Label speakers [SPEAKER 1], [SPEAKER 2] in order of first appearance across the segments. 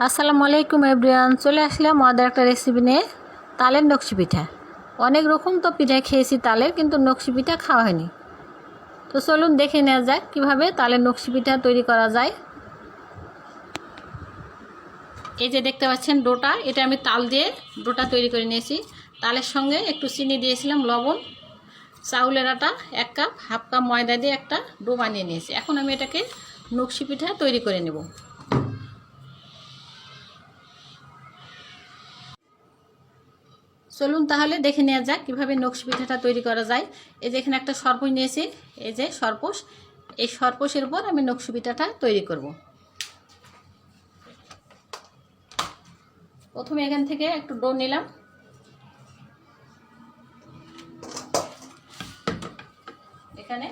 [SPEAKER 1] আসসালামু আলাইকুম এভরিওয়ান, চলে আসলাম আমাদের একটা রেসিপি নিয়ে, তালের নকশি পিঠা। অনেক রকম তো পিঠা খেয়েছি তালের, কিন্তু নকশি পিঠা খাওয়া হয়নি। তো চলুন দেখে নেওয়া যাক কীভাবে তালের নকশি পিঠা তৈরি করা যায়। এই যে দেখতে পাচ্ছেন ডোটা, এটা আমি তাল দিয়ে ডোটা তৈরি করে নিয়েছি। তালের সঙ্গে একটু চিনি দিয়েছিলাম, লবণ, চাউলের আটা 1 কাপ, হাফ কাপ ময়দা দিয়ে একটা ডো বানিয়ে নিয়েছি। এখন আমি এটাকে নকশি পিঠা তৈরি করে নেব। চলুন তাহলে দেখে নেওয়া যাক কীভাবে নকশি পিঠাটা তৈরি করা যায়। এই যে এখানে একটা সরপুষ নিয়েছি, এই যে সরপুষ, এই সরপুষের উপর আমি নকশি পিঠাটা তৈরি করব। প্রথমে এখান থেকে একটু ডো নিলাম, এখানে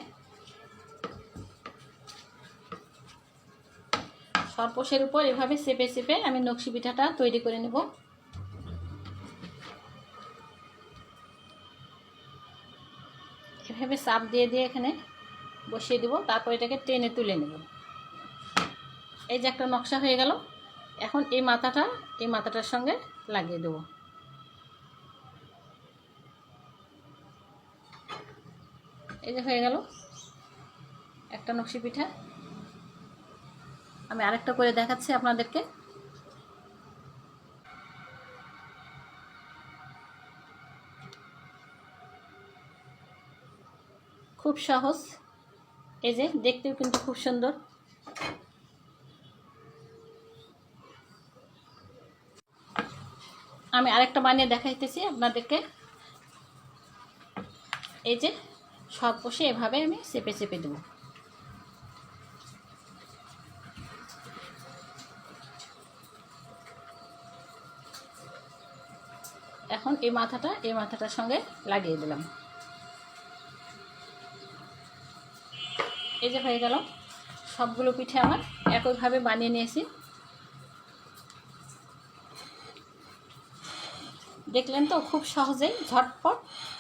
[SPEAKER 1] সরপুষের উপর এভাবে চেপে চেপে আমি নকশি পিঠাটা তৈরি করে নেব। এভাবে চাপ দিয়ে দিয়ে এখানে বসিয়ে দেব, তারপর এটাকে টেনে তুলে নেব। এই যে একটা নকশা হয়ে গেল। এখন এই মাথাটার সঙ্গে লাগিয়ে দেব। এই যে হয়ে গেল একটা নকশি পিঠা। আমি আরেকটা করে দেখাচ্ছি আপনাদেরকে। খুব সহজ, এই যে দেখতেও কিন্তু খুব সুন্দর। আমি আরেকটা বানিয়ে দেখাইতেছি আপনাদেরকে। এই যে সব বসে এভাবে আমি চেপে চেপে দেব। এখন এই মাথাটার সঙ্গে লাগিয়ে দিলাম। এই যে হয়ে গেল, সবগুলো পিঠে আমার একইভাবে বানিয়ে নিয়েছি। দেখলেন তো, খুব সহজেই ঝটপট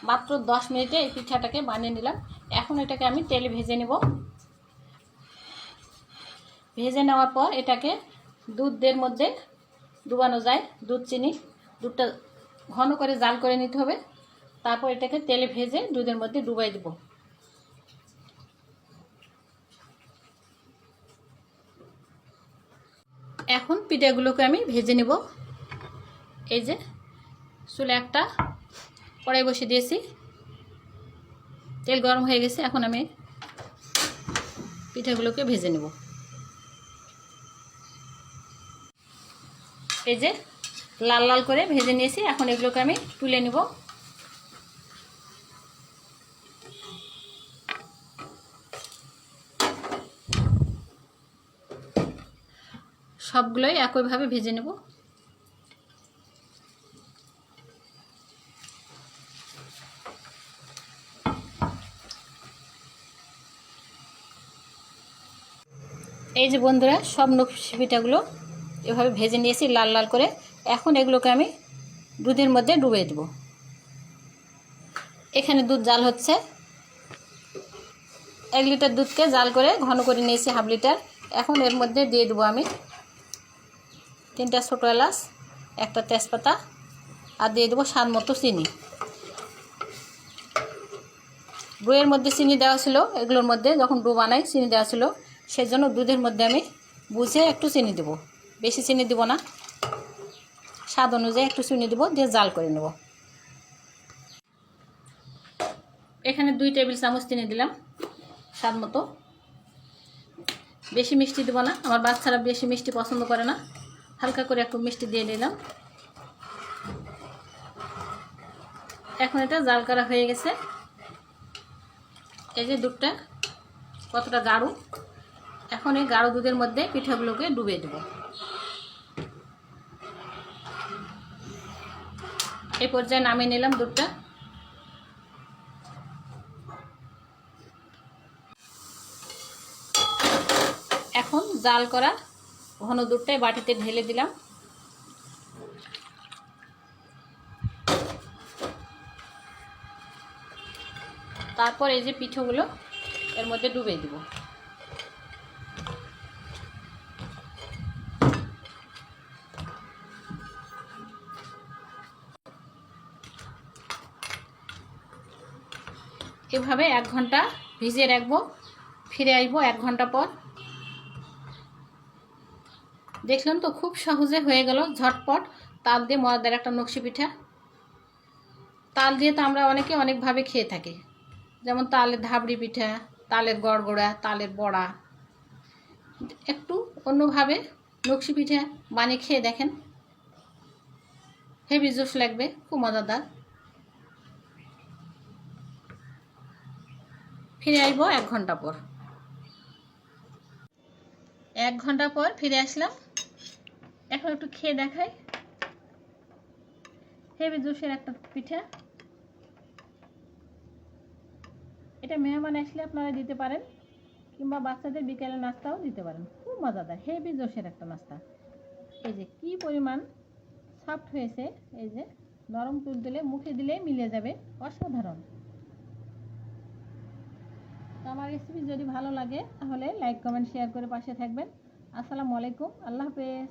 [SPEAKER 1] মাত্র 10 মিনিটে এই পিঠাটাকে বানিয়ে নিলাম। এখন এটাকে আমি তেলে ভেজে নেব। ভেজে নেওয়ার পর এটাকে দুধের মধ্যে ডুবানো যায়, দুধটা ঘন করে জাল করে নিতে হবে। তারপর এটাকে তেলে ভেজে দুধের মধ্যে ডুবাই দেব। এখন পিঠাগুলোকে আমি ভেজে নেব। এই যে চুলে একটা কড়াই বসিয়ে দিয়েছি, তেল গরম হয়ে গেছে। এখন আমি পিঠাগুলোকে ভেজে নেব। এই যে লাল লাল করে ভেজে নিয়েছি, এখন এগুলোকে আমি তুলে নেব। সবগুলোই একইভাবে ভেজে নেব। এই যে বন্ধুরা, সব নকশি পিঠাগুলো এভাবে ভেজে নিয়েছি লাল লাল করে। এখন এগুলোকে আমি দুধের মধ্যে ডুবিয়ে দেব। এখানে দুধ জাল হচ্ছে। 1 লিটার দুধকে জাল করে ঘন করে নিয়েছি, হাফ লিটার। এখন এর মধ্যে দিয়ে দেবো আমি 3টা ছোটো এলাচ, একটা তেজপাতা, আর দিয়ে দেবো স্বাদ মতো চিনি। ডোয়ের মধ্যে চিনি দেওয়া ছিল, এগুলোর মধ্যে যখন ডো বানাই চিনি দেওয়া ছিল, সেজন্য দুধের মধ্যে আমি বুঝে একটু চিনি দেবো। বেশি চিনি দেবো না, স্বাদ অনুযায়ী একটু চিনি দেবো, দিয়ে জাল করে নেব। এখানে 2 টেবিল চামচ চিনি দিলাম স্বাদ মতো। বেশি মিষ্টি দেবো না, আমার বাচ্চারা বেশি মিষ্টি পছন্দ করে না। হালকা করে একটু মিষ্টি দিয়ে দিলাম। এখন এটা জাল করা হয়ে গেছে। এই যে দুধটা কতটা গাঢ়। এখন এই গাঢ় দুধের মধ্যে পিঠাগুলোকে ডুবিয়ে দেব। এই পর্যায়ে নামিয়ে নিলাম দুধটা। এখন জাল করা ঘন দুধটাই বাটিতে ঢেলে দিলাম। তারপর এই যে পিঠাগুলো এর মধ্যে ডুবিয়ে দেব। এভাবে 1 ঘন্টা ভিজিয়ে রাখবো। ফিরে আসবো 1 ঘন্টা পর। দেখলেন তো খুব সহজে হয়ে গেল ঝটপট তাল দিয়ে ময়দার একটা নকশি পিঠা। তাল দিয়ে তো আমরা অনেকে অনেকভাবে খেয়ে থাকি, যেমন তালের ধাবড়ি পিঠা, তালের গড়গড়া, তালের বড়া। একটু অন্যভাবে নকশি পিঠা বানিয়ে খেয়ে দেখেন, হেভি জোশ লাগবে, খুব মজাদার। ফিরে আসবো 1 ঘন্টা পর। 1 ঘন্টা পর ফিরে আসলাম। এখন একটু খেয়ে দেখাই। হেভি জোশের একটা পিঠা। এটা মেহমান আসলে আপনারা দিতে পারেন, কিংবা বাচ্চাদের বিকেলে নাস্তাও দিতে পারেন। খুব মজাদার, হেভি জোশের একটা নাস্তা। এই যে কি পরিমাণ সফট হয়েছে, এই যে নরম তুলতুলে, মুখে দিলেই মিলে যাবে, অসাধারণ। তো আমার রেসিপি যদি ভালো লাগে তাহলে লাইক কমেন্ট শেয়ার করে পাশে থাকবেন। আসসালামু আলাইকুম, আল্লাহ হাফেজ।